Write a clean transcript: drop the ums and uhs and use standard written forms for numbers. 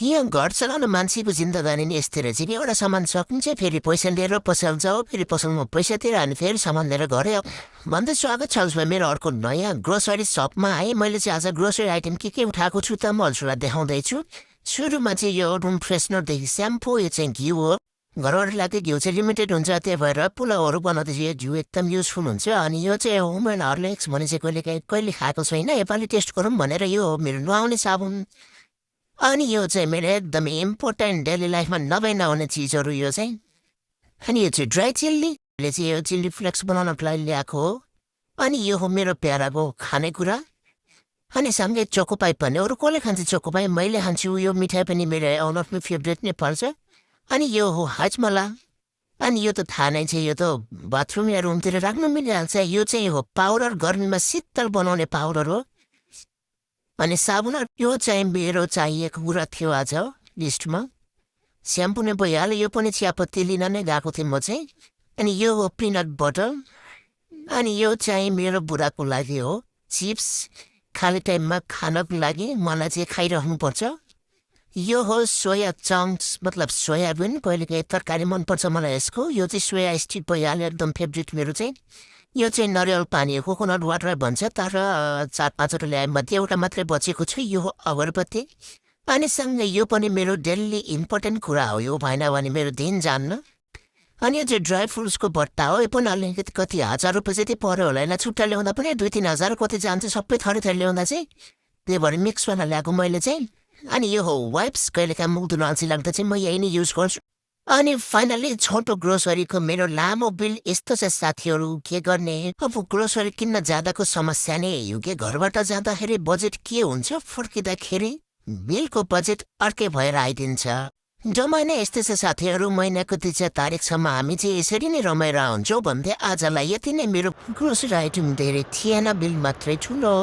यहाँ घर चलाउन मान्छेको जिन्दगानी नै यस्तै रहेछ नि एउटा सामान सकिन्छ फेरि पैसा लिएर पसल जाऊ फेरि पसलमा पैसा तिरेर अनि फेरि सामान लिएर घरै आऊ भन्दै स्वागत छ उसमा मेरो अर्को नयाँ ग्रोसरी सपमा है मैले चाहिँ आज ग्रोसरी आइटम के उठाएको छु त म हजुरलाई देखाउँदैछु सुरुमा चाहिँ यो रुम फ्रेसनरदेखि स्याम्पू यो चाहिँ घिउ हो घरबाट लाग्ने घिउ चाहिँ लिमिटेड हुन्छ त्यही भएर पुलाउहरू बनाउँदा यो घिउ एकदम युजफुल हुन्छ अनि यो चाहिँ वुमेन हर्लिक्स भने चाहिँ कहिले खाएको छैन यसपालि टेस्ट गरौँ भनेर यो मेरो नुहाउने साबुन अनि यो चाहिँ मेरो एकदमै इम्पोर्टेन्ट डेली लाइफमा नहुने चिजहरू यो चाहिँ अनि यो चाहिँ ड्राई चिल्लीले चाहिँ यो चिल्ली फ्लेक्स बनाउनको लागि ल्याएको हो अनि यो हो मेरो प्याराको खानेकुरा अनि सँगै चोकोपाई पनि अरू कसले खान्छ चोकोपाई मैले खान्छु यो मिठाई पनि मेरो वान अफ माई फेभरेट नै पर्छ अनि यो हो हाजमला अनि यो त थाहा नै छ यो त बाथरुम या रुमतिर राख्नु मिलिहाल्छ यो चाहिँ हो पाउडर गर्मीमा शीतल बनाउने पाउडर हो अनि साबुन यो चाहिँ मेरो चाहिएको कुरा थियो आज लिस्टमा स्याम्पू नै भइहाल्यो यो पनि चियापत्ती लिन नै गएको थिएँ म चाहिँ अनि यो हो पिनट बटर अनि यो चाहिँ मेरो बुढाको लागि हो चिप्स खाली टाइममा खानको लागि मलाई चाहिँ खाइरहनुपर्छ यो हो सोया चङ्क्स मतलब सोयाबिन कहिलेकाहीँ तरकारी मनपर्छ मलाई यसको यो चाहिँ सोया स्टिक भइहाल्यो एकदम फेभरेट मेरो चाहिँ यो चाहिँ नरिवल पानी हो कोकोनट वाटर भन्छ तर 4-5वटा ल्याएमध्ये एउटा मात्रै बचेको छ यो हो अगरबत्ती अनि सँगै यो पनि मेरो डेली इम्पोर्टेन्ट कुरा हो यो भएन भने मेरो दिन जान्न अनि यो चाहिँ ड्राई फ्रुट्सको बट्टा हो यो पनि अलिकति कति 1000 रुपियाँ चाहिँ पऱ्यो होला यसलाई छुट्टा ल्याउँदा पनि 2-3 हजार कति जान्छ सबै थरी ल्याउँदा चाहिँ त्यही भएर मिक्सवाला ल्याएको मैले चाहिँ अनि यो हो वाइप्स कहिलेकाहीँ मुख धुन अल्छी लाग्दा चाहिँ म यही नै युज गर्छु अनि फाइनली छोटो ग्रोसरीको मेरो लामो बिल यस्तो छ साथीहरू के गर्ने अब ग्रोसरी किन्न जाँदाको समस्या नै हो कि घरबाट जाँदाखेरि बजेट के हुन्छ फर्किँदाखेरि बिलको बजेट अर्कै भएर आइदिन्छ जम्मै नै यस्तै छ साथीहरू महिनाको 3 तारिकसम्म हामी चाहिँ यसरी नै रमाइरह हुन्छौँ भन्दै आजलाई यति नै मेरो ग्रोसरी आइटम धेरै थिएन बिल मात्रै ठुलो